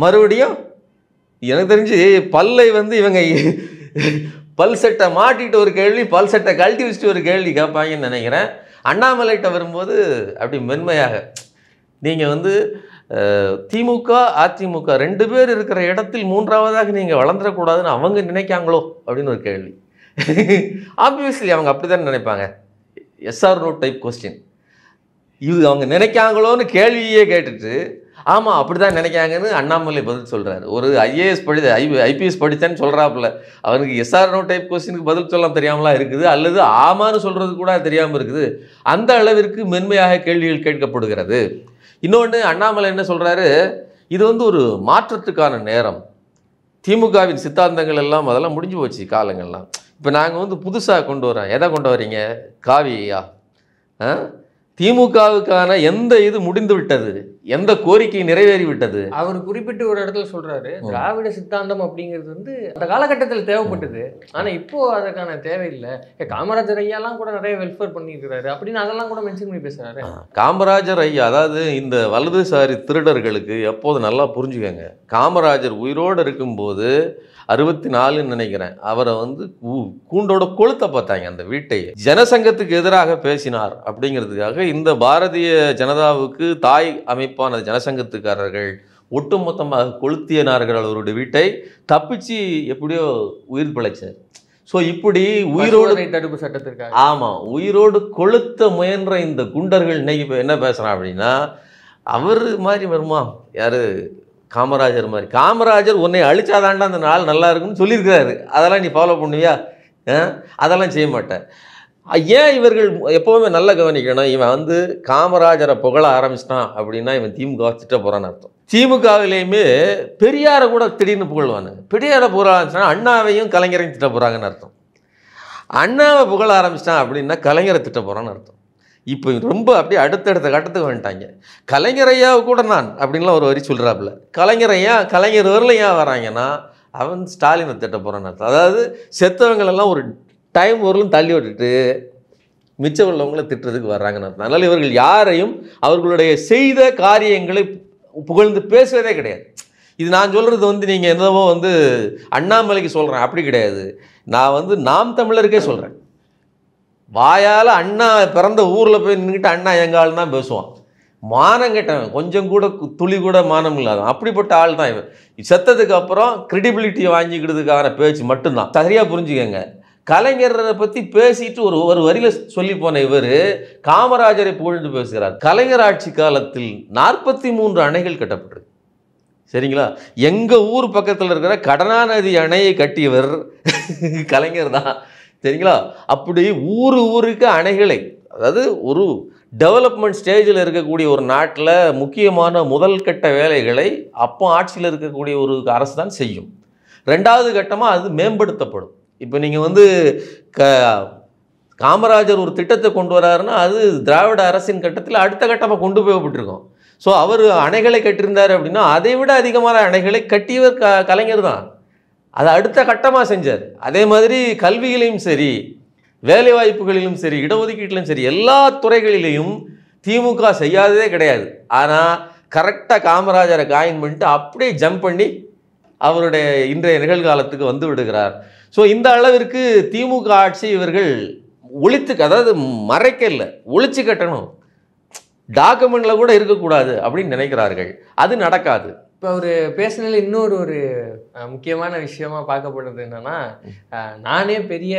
மறுபடியும் எனக்கு தெரிஞ்சு பல்லை இவங்க பல் செட்டை மாட்டிட்டு ஒரு கேள்வி, பல் செட்டை கழட்டி வச்சுட்டு ஒரு கேள்வி கேட்பாங்கன்னு நினைக்கிறேன். அண்ணாமலைகிட்ட வரும்போது அப்படி மென்மையாக நீங்கள் திமுக அதிமுக 2 பேர் இருக்கிற இடத்தில் 3ஆவதாக நீங்கள் வளர்ந்துடக்கூடாதுன்னு அவங்க நினைக்காங்களோ அப்படின்னு ஒரு கேள்வி. ஆப்வியஸ்லி அவங்க அப்படி தான் நினைப்பாங்க. Yes or no type question. இது அவங்க நினைக்காங்களோன்னு கேள்வியே கேட்டுட்டு ஆமாம் அப்படி தான் நினைக்காங்கன்னு அண்ணாமலை பதில் சொல்கிறாரு. ஒரு ஐபிஎஸ் படித்தேன்னு சொல்கிறாப்புல, அவனுக்கு எஸ்ஆர் நோ டைப் கொஸ்டினுக்கு பதில் சொல்ல தெரியாமலாம் இருக்குது, அல்லது ஆமான்னு சொல்கிறது கூட தெரியாமல் இருக்குது. அந்த அளவிற்கு மென்மையாக கேள்விகள் கேட்கப்படுகிறது. இன்னொன்று அண்ணாமலை என்ன சொல்கிறாரு, இது ஒரு மாற்றத்துக்கான நேரம், திமுகவின் சித்தாந்தங்கள் எல்லாம் அதெல்லாம் முடிஞ்சு போச்சு காலங்கள்லாம், இப்போ நாங்கள் புதுசாக கொண்டு வரோம். எதை கொண்டு வரீங்க, காவியா? திமுகவுக்கான எந்த இது முடிந்து விட்டது, எந்த கோரிக்கை நிறைவேறி விட்டது? அவர் குறிப்பிட்டு ஒரு இடத்துல சொல்றாரு, திராவிட சித்தாந்தம் அப்படிங்கிறது அந்த காலகட்டத்தில் தேவைப்பட்டது, ஆனா இப்போ அதுக்கான தேவையில்லை. காமராஜர் ஐயாலாம் கூட நிறைய வெல்ஃபேர் பண்ணியிருக்கிறாரு அப்படின்னு அதெல்லாம் கூட மென்ஷன் பண்ணி பேசுறாரு. காமராஜர் ஐயா, அதாவது இந்த வலதுசாரி திருடர்களுக்கு எப்போது நல்லா புரிஞ்சுக்கங்க, காமராஜர் உயிரோடு இருக்கும்போது 64ன்னு நினைக்கிறேன், அவரை கூண்டோட கொளுத்த பார்த்தாங்க அந்த வீட்டை. ஜனசங்கத்துக்கு எதிராக பேசினார் அப்படிங்கிறதுக்காக இந்த பாரதிய ஜனதாவுக்கு தாய் அமைப்பான ஜனசங்கத்துக்காரர்கள் ஒட்டுமொத்தமாக கொளுத்தினார்கள் அவருடைய வீட்டை. தப்பிச்சு எப்படியோ உயிர் பிழைச்சார். ஸோ இப்படி உயிரோடு தடுப்பு சட்டத்திற்காக ஆமாம் உயிரோடு கொளுத்த முயன்ற இந்த குண்டர்கள் இன்னைக்கு இப்போ என்ன பேசுகிறான் அப்படின்னா, அவர் மாதிரி வருமா யார், காமராஜர் மாதிரி. காமராஜர் உன்னை அழிச்சாதாண்டா அந்த நாள் நல்லா இருக்குன்னு சொல்லியிருக்கிறாரு. அதெல்லாம் நீ ஃபாலோ பண்ணுவியா? அதெல்லாம் செய்ய மாட்டேன். ஏன் இவர்கள் எப்போவுமே நல்லா கவனிக்கணும், இவன் காமராஜரை புகழ ஆரம்பிச்சிட்டான் அப்படின்னா இவன் திமுக திட்ட போகிறான்னு அர்த்தம். திமுகவிலேயுமே பெரியாரை கூட திடீர்னு புகழ்வானுங்க. பெரியாரை புகழ ஆரம்பிச்சிட்டா அண்ணாவையும் கலைஞரையும் திட்ட போகிறாங்கன்னு அர்த்தம். அண்ணாவை புகழ ஆரம்பிச்சிட்டான் அப்படின்னா கலைஞரை திட்ட போகிறான்னு அர்த்தம். இப்போ ரொம்ப அப்படியே அடுத்தடுத்த கட்டத்துக்கு வந்துட்டாங்க. கலைஞரையாவை கூட நான் அப்படின்லாம் ஒரு வரி சொல்கிறாப்புல. கலைஞரையா கலைஞர் வரல ஏன் வராங்கன்னா அவன் ஸ்டாலினை திட்ட போகிறான்னு அர்த்தம். அதாவது செத்தவங்களெல்லாம் ஒரு டைம் வரலும் தள்ளி விட்டுட்டு மிச்சம் உள்ளவங்களை திட்டுறதுக்கு வர்றாங்கன்னு அர்த்தம். அதனால் இவர்கள் யாரையும் அவர்களுடைய செய்த காரியங்களை புகழ்ந்து பேசுவதே கிடையாது. இது நான் சொல்கிறது நீங்கள் என்னவோ அண்ணாமலைக்கு சொல்கிறேன் அப்படி கிடையாது. நான் நாம் தமிழருக்கே சொல்கிறேன். வாயால் அண்ணா பிறந்த ஊரில் போய் நின்றுக்கிட்டு அண்ணா எங்கள் ஆள் தான் பேசுவான். மானம் கேட்டவன், கொஞ்சம் கூட துளி கூட மானம் இல்லாதவன், அப்படிப்பட்ட ஆள் தான் இவன். செத்ததுக்கு அப்புறம் கிரெடிபிலிட்டியை வாங்கிக்கிறதுக்கான பேச்சு மட்டும்தான். சரியாக புரிஞ்சுக்கங்க. கலைஞரை பற்றி பேசிட்டு ஒரு வரியில் சொல்லி போன இவர் காமராஜரை புகழ்ந்து பேசுகிறார். கலைஞர் ஆட்சி காலத்தில் 43 அணைகள் கட்டப்பட்டிருக்கு. சரிங்களா? எங்கள் ஊர் பக்கத்தில் இருக்கிற கடனாநதி அணையை கட்டியவர் கலைஞர் தான். சரிங்களா? அப்படி ஊருக்கு அணைகளை, அதாவது ஒரு டெவலப்மெண்ட் ஸ்டேஜில் இருக்கக்கூடிய ஒரு நாட்டில் முக்கியமான முதல் கட்ட வேலைகளை அப்போ ஆட்சியில் இருக்கக்கூடிய ஒரு அரசு தான் செய்யும். 2வது கட்டமாக அது மேம்படுத்தப்படும். இப்போ நீங்கள் காமராஜர் ஒரு திட்டத்தை கொண்டு வராருன்னா அது திராவிட அரசின் கட்டத்தில் அடுத்த கட்டமாக கொண்டு போய்விட்டுருக்கோம். ஸோ அவர் அணைகளை கட்டியிருந்தார் அப்படின்னா அதை விட அதிகமான அணைகளை கட்டியவர் கலைஞர் தான். அதை அடுத்த கட்டமாக செஞ்சார். அதே மாதிரி கல்வியிலையும் சரி, வேலைவாய்ப்புகளிலும் சரி, இடஒதுக்கீட்டிலும் சரி, எல்லா துறைகளிலையும் திமுக செய்யாததே கிடையாது. ஆனால் கரெக்டாக காமராஜரை காயின் பண்ணிட்டு அப்படியே ஜம்ப் பண்ணி அவருடைய இன்றைய நிகழ்காலத்துக்கு வந்து விடுகிறார். ஸோ இந்த அளவிற்கு திமுக ஆட்சி இவர்கள் அதாவது மறைக்க இல்லை, ஒழிச்சு கட்டணும். டாக்குமெண்ட்ல கூட இருக்கக்கூடாது அப்படின்னு நினைக்கிறார்கள். அது நடக்காது. இப்போ அவர் பேசினால இன்னொரு முக்கியமான விஷயமா பார்க்கப்படுறது என்னன்னா, நானே பெரிய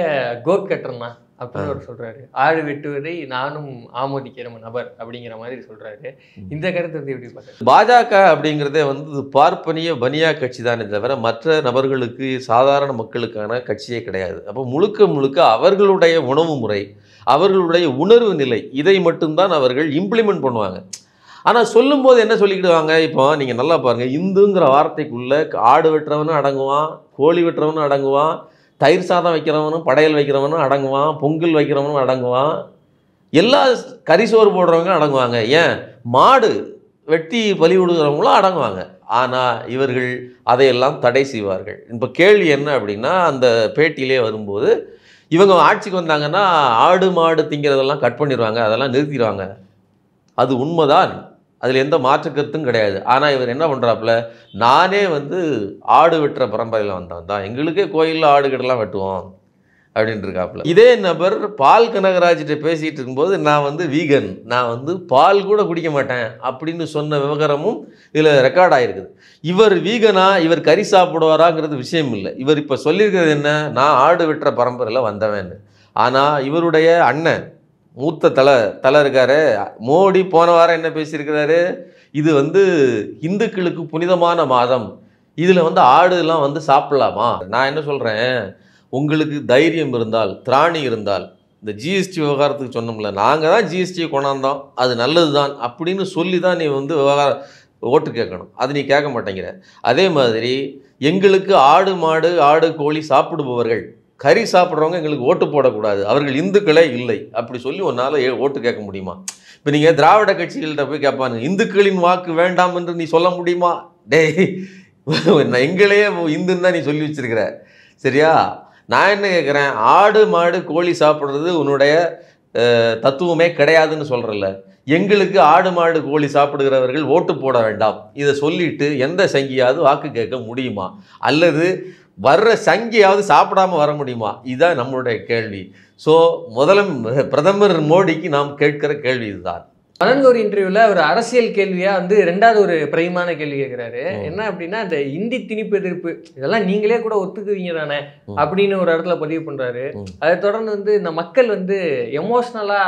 கோட் கட்டுறேன்னா அப்படின்னு அவர் சொல்றாரு. ஆடு வெட்டுவதை நானும் ஆமோதிக்கிற நபர் அப்படிங்கிற மாதிரி சொல்றாரு. இந்த கருத்தை எப்படி பார்க்குறது? பாஜக அப்படிங்கிறதே வந்து பார்ப்பனிய பனியா கட்சி தானே தவிர மற்ற நபர்களுக்கு சாதாரண மக்களுக்கான கட்சியே கிடையாது. அப்போ முழுக்க முழுக்க அவர்களுடைய உணவு முறை, அவர்களுடைய உணர்வு நிலை, இதை மட்டும்தான் அவர்கள் இம்ப்ளிமெண்ட் பண்ணுவாங்க. ஆனால் சொல்லும்போது என்ன சொல்லிக்கிடுவாங்க, இப்போ நீங்கள் நல்லா பாருங்கள், இந்துங்கிற வார்த்தைக்குள்ளே ஆடு வெட்டுறவனும் அடங்குவான், கோழி வெட்டுறவனும் அடங்குவான், தயிர் சாதம் வைக்கிறவனும் படையல் வைக்கிறவனும் அடங்குவான், பொங்கல் வைக்கிறவனும் அடங்குவான், எல்லா கரிசோறு போடுறவங்க அடங்குவாங்க, ஏன் மாடு வெட்டி பலி விடுகிறவங்களும் அடங்குவாங்க. ஆனால் இவர்கள் அதையெல்லாம் தடை செய்வார்கள். இப்போ கேள்வி என்ன அப்படின்னா, அந்த பேட்டியிலே வரும்போது இவங்க ஆட்சிக்கு வந்தாங்கன்னா ஆடு மாடு திங்கிறதெல்லாம் கட் பண்ணிடுவாங்க, அதெல்லாம் நிறுத்திடுவாங்க. அது உண்மைதான், அதில் எந்த மாற்று கருத்தும் கிடையாது. ஆனால் இவர் என்ன பண்ணுறாப்புல, நானே வந்து ஆடு வெட்டுற பரம்பரையில் வந்தவன் தான், எங்களுக்கே கோயிலில் ஆடுகிட்டலாம் வெட்டுவோம் அப்படின்ட்டு இருக்காப்புல. இதே நபர் பால் கனகராஜ்கிட்ட பேசிகிட்டு இருக்கும்போது நான் வந்து வீகன், நான் வந்து பால் கூட குடிக்க மாட்டேன் அப்படின்னு சொன்ன விவகாரமும் இதில் ரெக்கார்ட் ஆகிருக்குது. இவர் வீகனா, இவர் கறி சாப்பிடுவாராங்கிறது விஷயம் இல்லை. இவர் இப்போ சொல்லியிருக்கிறது என்ன, நான் ஆடு வெட்டுற பரம்பரையில் வந்தவன்னு. ஆனால் இவருடைய அண்ணன் மூத்த தலை இருக்காரு மோடி, போன வாரம் என்ன பேசியிருக்கிறாரு, இது வந்து இந்துக்களுக்கு புனிதமான மாதம், இதில் வந்து ஆடுலாம் வந்து சாப்பிடலாமா? நான் என்ன சொல்கிறேன், உங்களுக்கு தைரியம் இருந்தால், திராணி இருந்தால், இந்த ஜிஎஸ்டி விவகாரத்துக்கு சொன்னோம்ல, நாங்கள் தான் ஜிஎஸ்டியை கொண்டாந்தோம், அது நல்லது தான் அப்படின்னு சொல்லி தான் நீ வந்து ஓட்டு கேட்கணும். அது நீ கேட்க மாட்டேங்கிற. அதே மாதிரி எங்களுக்கு ஆடு மாடு ஆடு கோழி சாப்பிடுபவர்கள், கறி சாப்பிட்றவங்க எங்களுக்கு ஓட்டு போடக்கூடாது, அவர்கள் இந்துக்களே இல்லை அப்படி சொல்லி ஒன்றால் ஓட்டு கேட்க முடியுமா? இப்போ நீங்கள் திராவிட கட்சிகள்கிட்ட போய் கேட்பாங்க, இந்துக்களின் வாக்கு வேண்டாம் என்று நீ சொல்ல முடியுமா? டேய், எங்களையே இந்துன்னு தான் நீ சொல்லி வச்சிருக்கிற, சரியா? நான் என்ன கேட்குறேன், ஆடு மாடு கோழி சாப்பிட்றது உன்னுடைய தத்துவமே கிடையாதுன்னு சொல்கிறல்ல, எங்களுக்கு ஆடு மாடு கோழி சாப்பிடுகிறவர்கள் ஓட்டு போட வேண்டாம் இதை சொல்லிட்டு எந்த சங்கியாவது வாக்கு கேட்க முடியுமா? அல்லது வர்ற சங்கியாவது சாப்பிடாம வர முடியுமா? இதுதான் நம்மளுடைய கேள்வி. ஸோ பிரதமர் மோடிக்கு நாம் கேட்கிற கேள்வி இதுதான். மதன்கௌரி இன்டர்வியூல ஒரு அரசியல் கேள்வியா வந்து ரெண்டாவது ஒரு பிரைமான கேள்வி கேட்கிறாரு. என்ன அப்படின்னா, இந்த இந்தி திணிப்பு எதிர்ப்பு இதெல்லாம் நீங்களே கூட ஒத்துக்குவீங்க தானே அப்படின்னு ஒரு இடத்துல பதிவு பண்றாரு. அதை தொடர்ந்து வந்து இந்த மக்கள் வந்து எமோஷனலா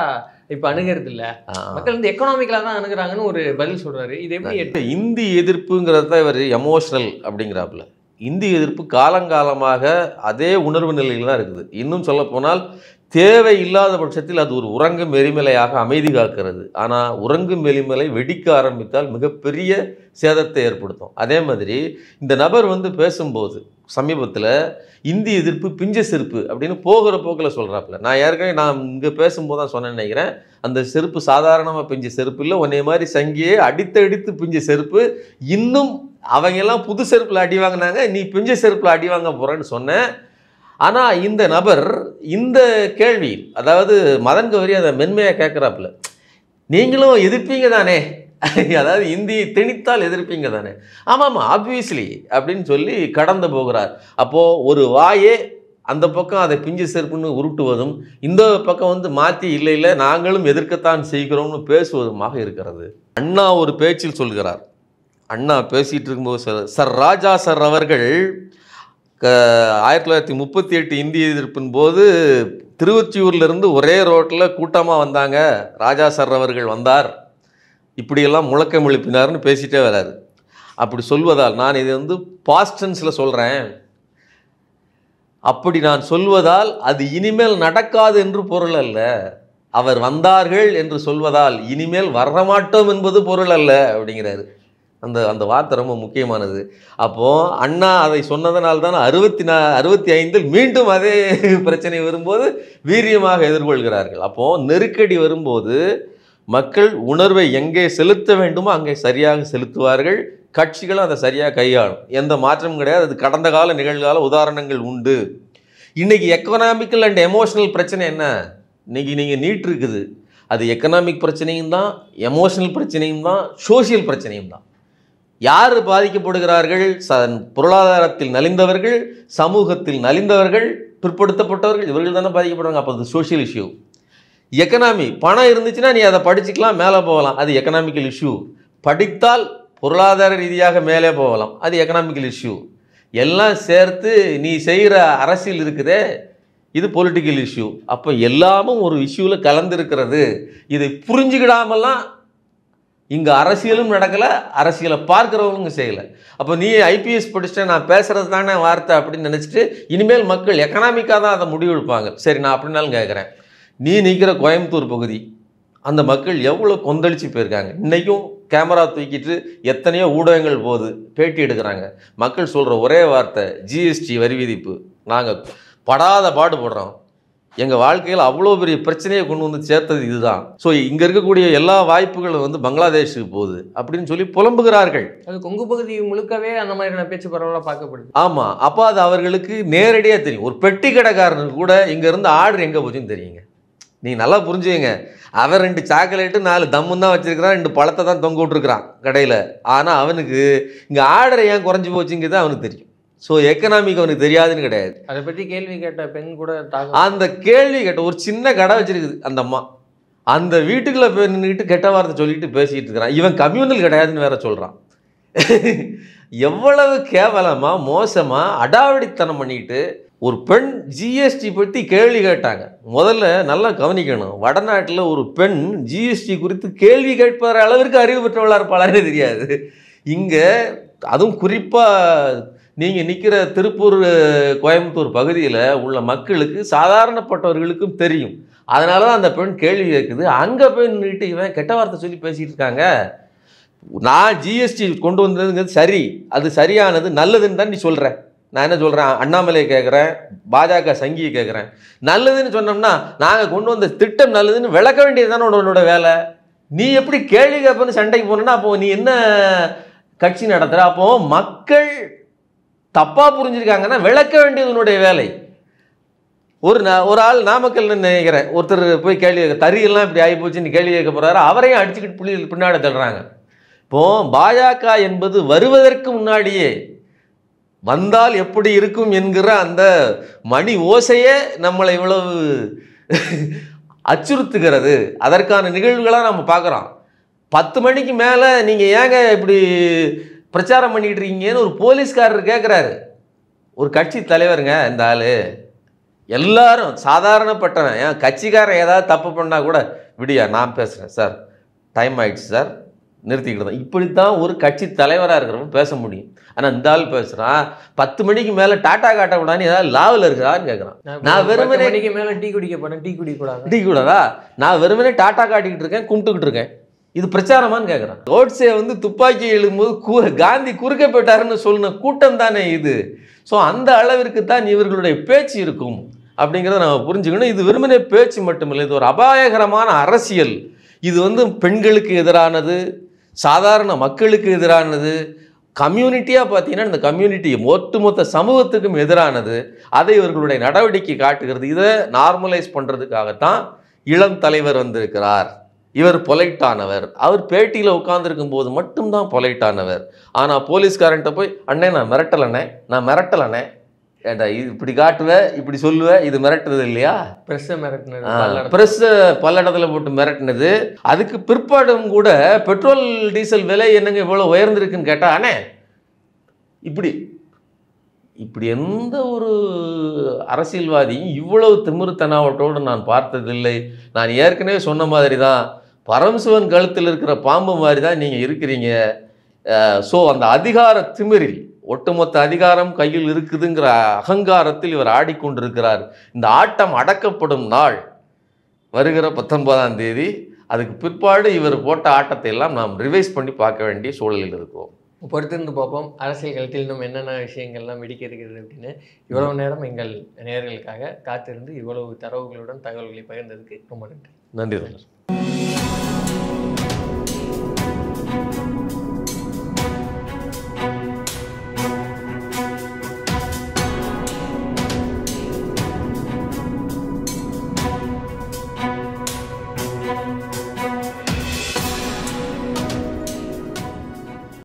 இப்ப அணுகிறது இல்ல, மக்கள் வந்து எக்கனாமிக்கலா தான் அணுகுறாங்கன்னு ஒரு பதில் சொல்றாரு. இது எப்படி? இந்தி எதிர்ப்புங்கிறத தான் இவர் எமோஷனல் அப்படிங்கிறாப்புல. இந்தி எதிர்ப்பு காலங்காலமாக அதே உணர்வு நிலையில் தான் இருக்குது. இன்னும் சொல்ல போனால் தேவை இல்லாத பட்சத்தில் அது ஒரு உறங்கும் எரிமலையாக அமைதி காக்கிறது. ஆனால் உறங்கும் எரிமலை வெடிக்க ஆரம்பித்தால் மிகப்பெரிய சேதத்தை ஏற்படுத்தும். அதே மாதிரி இந்த நபர் வந்து பேசும்போது சமீபத்தில் இந்தி எதிர்ப்பு பிஞ்ச செருப்பு அப்படின்னு போகிற போக்கில் சொல்கிறாப்புல. நான் ஏற்கனவே இங்கே பேசும்போது தான் சொன்னேன்னு நினைக்கிறேன், அந்த செருப்பு சாதாரணமாக பிஞ்ச செருப்பு இல்லை, உன்னை மாதிரி சங்கியே அடித்து பிஞ்ச செருப்பு. இன்னும் அவங்கெல்லாம் புது செருப்பில் அடி வாங்கினாங்க, நீ பிஞ்ச செருப்பில் அடி வாங்க போகிறேன்னு சொன்னேன். ஆனால் இந்த நபர் இந்த கேள்வி, அதாவது மதன்கௌரி அதை மென்மையாக கேட்குறாப்புல, நீங்களும் எதிர்ப்பீங்க தானே, அதாவது இந்தியை திணித்தால் எதிர்ப்பீங்க தானே? ஆமாம் ஆப்வியஸ்லி அப்படின்னு சொல்லி கடந்து போகிறார். அப்போது ஒரு வாயே அந்த பக்கம் அதை பிஞ்சு செருப்புன்னு உருட்டுவதும், இந்த பக்கம் வந்து மாற்றி இல்லை நாங்களும் எதிர்க்கத்தான் செய்கிறோம்னு பேசுவதுமாக இருக்கிறது. அண்ணா ஒரு பேச்சில் சொல்கிறார், அண்ணா பேசிகிட்டு இருக்கும்போது சர் ராஜா சார் அவர்கள் 1938 இந்திய எதிர்ப்பின் போது திருவொற்றியூர்லேருந்து ஒரே ரோட்டில் கூட்டமாக வந்தாங்க, ராஜா சார் அவர்கள் வந்தார், இப்படியெல்லாம் முழக்கம் எழுப்பினார்னு பேசிகிட்டே வராது. அப்படி சொல்வதால் நான் இதை வந்து பாஸ்ட் டென்ஸில் சொல்கிறேன், அப்படி நான் சொல்வதால் அது இனிமேல் நடக்காது என்று பொருள் அல்ல, அவர் வந்தார்கள் என்று சொல்வதால் இனிமேல் வரமாட்டோம் என்பது பொருள் அல்ல அப்படிங்கிறாரு. அந்த வார்த்தை ரொம்ப முக்கியமானது. அப்போது அண்ணா அதை சொன்னதனால்தான் 65 மீண்டும் அதே பிரச்சனை வரும்போது வீரியமாக எதிர்கொள்கிறார்கள். அப்போது நெருக்கடி வரும்போது மக்கள் உணர்வை எங்கே செலுத்த வேண்டுமோ அங்கே சரியாக செலுத்துவார்கள், கட்சிகளும் அதை சரியாக கையாளும், எந்த மாற்றமும் கிடையாது. அது கடந்த கால நிகழ்கால உதாரணங்கள் உண்டு. இன்றைக்கி எக்கனாமிக்கல் அண்ட் எமோஷனல் பிரச்சனை என்ன? இன்றைக்கி நீங்கள் நீட் இருக்குது, அது எக்கனாமிக் பிரச்சனையும் தான், எமோஷனல் பிரச்சனையும் தான், சோசியல் பிரச்சனையும் தான். யார் பாதிக்கப்படுகிறார்கள்? பொருளாதாரத்தில் நலிந்தவர்கள், சமூகத்தில் நலிந்தவர்கள், பிற்படுத்தப்பட்டவர்கள், இவர்கள் தானே பாதிக்கப்படுவாங்க. அப்போ அது சோஷியல் இஷ்யூ. எக்கனாமி, பணம் இருந்துச்சுன்னா நீ அதை படிச்சுக்கலாம், மேலே போகலாம், அது எக்கனாமிக்கல் இஷ்யூ. படித்தால் பொருளாதார ரீதியாக மேலே போகலாம், அது எக்கனாமிக்கல் இஷ்யூ. எல்லாம் சேர்த்து நீ செய்கிற அரசியல் இருக்குதே, இது பொலிட்டிக்கல் இஷ்யூ. அப்போ எல்லாமும் ஒரு இஷ்யூவில் கலந்துருக்கிறது. இதை புரிஞ்சுக்கிடாமலாம் இங்கே அரசியலும் நடக்கலை, அரசியலை பார்க்குறவங்க செய்யலை. அப்போ நீ ஐபிஎஸ் படிச்சுட்டு நான் பேசுகிறது தானே வார்த்தை அப்படின்னு நினச்சிட்டு இனிமேல் மக்கள் எக்கனாமிக்காக தான் அதை முடிவெடுப்பாங்க. சரி, நான் அப்படின்னாலும் கேட்குறேன், நீ நிற்கிற கோயம்புத்தூர் பகுதி அந்த மக்கள் எவ்வளோ கொந்தளிச்சு போயிருக்காங்க. இன்றைக்கும் கேமரா தூக்கிட்டு எத்தனையோ ஊடகங்கள் போகுது, பேட்டி எடுக்கிறாங்க. மக்கள் சொல்கிற ஒரே வார்த்தை ஜிஎஸ்டி வரி விதிப்பு. நாங்கள் படாத பாடுபடுறோம், எங்கள் வாழ்க்கையில் அவ்வளோ பெரிய பிரச்சனையை கொண்டு வந்து சேர்த்தது இதுதான். ஸோ இங்கே இருக்கக்கூடிய எல்லா வாய்ப்புகளும் வந்து பங்களாதேஷுக்கு போகுது அப்படின்னு சொல்லி புலம்புகிறார்கள். அது கொங்கு பகுதி முழுக்கவே அந்த மாதிரியான பேச்சு பரவலாக பார்க்கப்படுது. ஆமாம், அப்போ அது அவர்களுக்கு நேரடியாக தெரியும். ஒரு பெட்டி கடைக்காரனுக்கு கூட இங்கேருந்து ஆர்டர் எங்கே போச்சுன்னு தெரியுங்க. நீங்கள் நல்லா புரிஞ்சுங்க. அவன் 2 சாக்லேட்டு 4 தம்மு தான் வச்சுருக்கிறான், 2 பழத்தை தான் தொங்க விட்டுருக்குறான் கடையில். ஆனால் அவனுக்கு இங்கே ஆர்டர் ஏன் குறைஞ்சி போச்சுங்கிறது அவனுக்கு தெரியும். ஸோ எக்கனாமிக் அவனுக்கு தெரியாதுன்னு கிடையாது. அதை பற்றி கேள்வி கேட்ட பெண் கூட அந்த கேள்வி கேட்ட ஒரு சின்ன கடை வச்சிருக்குது அந்த அம்மா, அந்த வீட்டுக்குள்ளே போய் நின்றுக்கிட்டு கெட்ட வார்த்தை சொல்லிட்டு பேசிக்கிட்டு இருக்கிறான். இவன் கம்யூனல் கிடையாதுன்னு வேற சொல்கிறான். எவ்வளவு கேவலமாக மோசமாக அடாவடித்தனம் பண்ணிட்டு ஒரு பெண் ஜிஎஸ்டி பற்றி கேள்வி கேட்டாங்க. முதல்ல நல்லா கவனிக்கணும், வடநாட்டில் ஒரு பெண் ஜிஎஸ்டி குறித்து கேள்வி கேட்பற அளவிற்கு அறிவு பெற்றவளாக இருப்பாளே தெரியாது. இங்கே அதுவும் குறிப்பாக நீங்கள் நிற்கிற திருப்பூர் கோயம்புத்தூர் பகுதியில் உள்ள மக்களுக்கு சாதாரணப்பட்டவர்களுக்கும் தெரியும். அதனால தான் அந்த பெண் கேள்வி கேட்குது. அங்கே போய் நின்றுட்டு இவன் கெட்ட வார்த்தை சொல்லி பேசிகிட்டு இருக்காங்க. நான் ஜிஎஸ்டி கொண்டு வந்ததுங்கிறது சரி, அது சரியானது நல்லதுன்னு தான் நீ சொல்கிற. நான் என்ன சொல்கிறேன், அண்ணாமலையை கேட்குறேன், பாஜக சங்கியை கேட்குறேன். நல்லதுன்னு சொன்னோம்னா நாங்கள் கொண்டு வந்த திட்டம் நல்லதுன்னு விளக்க வேண்டியது தானே உன்னோட வேலை. நீ எப்படி கேள்வி கேட்பன்னு சண்டைக்கு போனேன்னா அப்போது நீ என்ன கட்சி நடத்துகிற? அப்போது மக்கள் தப்பாக புரிஞ்சிருக்காங்கன்னா விளக்க வேண்டியது உன்னுடைய வேலை. ஒரு ஆள் நாமக்கல் நினைக்கிறேன், ஒருத்தர் போய் கேள்வி கேட்க, தறியெல்லாம் இப்படி ஆகி போச்சுன்னு கேள்வி கேட்க போகிறாரு. அவரையும் அடிச்சுக்கிட்டு பின்னாடி தள்ளுறாங்க. இப்போது பாஜக என்பது வருவதற்கு முன்னாடியே வந்தால் எப்படி இருக்கும் என்கிற அந்த மணி ஓசையே நம்மளை இவ்வளவு அச்சுறுத்துகிறது. அதற்கான நிகழ்வுகளாக நம்ம பார்க்குறோம். 10 மணிக்கு மேலே நீங்கள் ஏங்க இப்படி பிரச்சாரம் பண்ணிக்கிட்டு இருக்கீங்கன்னு ஒரு போலீஸ்காரர் கேட்குறாரு. ஒரு கட்சி தலைவருங்க இந்த ஆள், எல்லாரும் சாதாரணப்பட்டவன், ஏன் கட்சிக்காரன் ஏதாவது தப்பு பண்ணால் கூட விடியா நான் பேசுகிறேன் சார், டைம் ஆகிடுச்சு சார், நிறுத்திக்கிட்டு தான். இப்படித்தான் ஒரு கட்சி தலைவராக இருக்கிறவங்க பேச முடியும். ஆனால் இந்த ஆள் பேசுகிறான் 10 மணிக்கு மேலே டாட்டா காட்டக்கூடாதுன்னு ஏதாவது லாவில் இருக்கிறான்னு கேட்குறான். நான் வெறுமனே மணிக்கு மேலே டீ குடிக்க போகிறேன், டீ குடிக்கூடாது, டீ கூடாதா? நான் வெறுமனே டாட்டா காட்டிக்கிட்டு இருக்கேன், கும்பிட்டுக்கிட்டு இருக்கேன், இது பிரச்சாரமானு கேட்குறான். கோட்ஸே வந்து துப்பாக்கி எழும்போது காந்தி குறுக்க போயிட்டாருன்னு சொன்ன கூட்டம் தானே இது. ஸோ அந்த அளவிற்கு தான் இவர்களுடைய பேச்சு இருக்கும் அப்படிங்கிறத நம்ம புரிஞ்சுக்கணும். இது வெறுமனே பேச்சு மட்டுமில்லை, இது ஒரு அபாயகரமான அரசியல். இது வந்து பெண்களுக்கு எதிரானது, சாதாரண மக்களுக்கு எதிரானது, கம்யூனிட்டியாக பார்த்தீங்கன்னா இந்த கம்யூனிட்டி ஒட்டுமொத்த சமூகத்துக்கும் எதிரானது. அதை இவர்களுடைய நடவடிக்கை காட்டுகிறது. இதை நார்மலைஸ் பண்ணுறதுக்காகத்தான் இளம் தலைவர் வந்திருக்கிறார். இவர் பொலைட்டானவர். அவர் பேட்டியில் உட்கார்ந்துருக்கும் போது மட்டும்தான் பொலைட்டானவர். ஆனால் போலீஸ்காரன்ட்ட போய் அண்ணே நான் மிரட்டலண்ணே ஏண்டா இப்படி காட்டுவேன், இப்படி சொல்லுவேன், இது மிரட்டுறது இல்லையா? ப்ரெஸ்ஸை பல்லடத்தில் போட்டு மிரட்டினது. அதுக்கு பிற்பாடும் கூட பெட்ரோல் டீசல் விலை என்னங்க இவ்வளோ உயர்ந்திருக்குன்னு கேட்டா, அண்ணே இப்படி எந்த ஒரு அரசியல்வாதியும் இவ்வளவு திமிருத்தனாவட்டோடு நான் பார்த்ததில்லை. நான் ஏற்கனவே சொன்ன மாதிரி தான், பரமசிவன் கழுத்தில் இருக்கிற பாம்பு மாதிரி தான் நீங்கள் இருக்கிறீங்க. ஸோ அந்த அதிகார திமிரில் ஒட்டுமொத்த அதிகாரம் கையில் இருக்குதுங்கிற அகங்காரத்தில் இவர் ஆடிக்கொண்டிருக்கிறார். இந்த ஆட்டம் அடக்கப்படும் நாள் வருகிற 19ஆம் தேதி. அதுக்கு பிற்பாடு இவர் போட்ட ஆட்டத்தை எல்லாம் நாம் ரிவைஸ் பண்ணி பார்க்க வேண்டிய சூழலில் இருக்கிறோம். பொறுத்திருந்து பார்ப்போம் அரசியல் களத்தில் இன்னும் என்னென்ன விஷயங்கள்லாம் வெடிக்க இருக்கிறது அப்படின்னு. இவ்வளவு நேரம் எங்கள் நேயர்களுக்காக காத்திருந்து இவ்வளவு தரவுகளுடன் தகவல்களை பகிர்ந்ததுக்கு ரொம்ப நன்றி. நன்றி.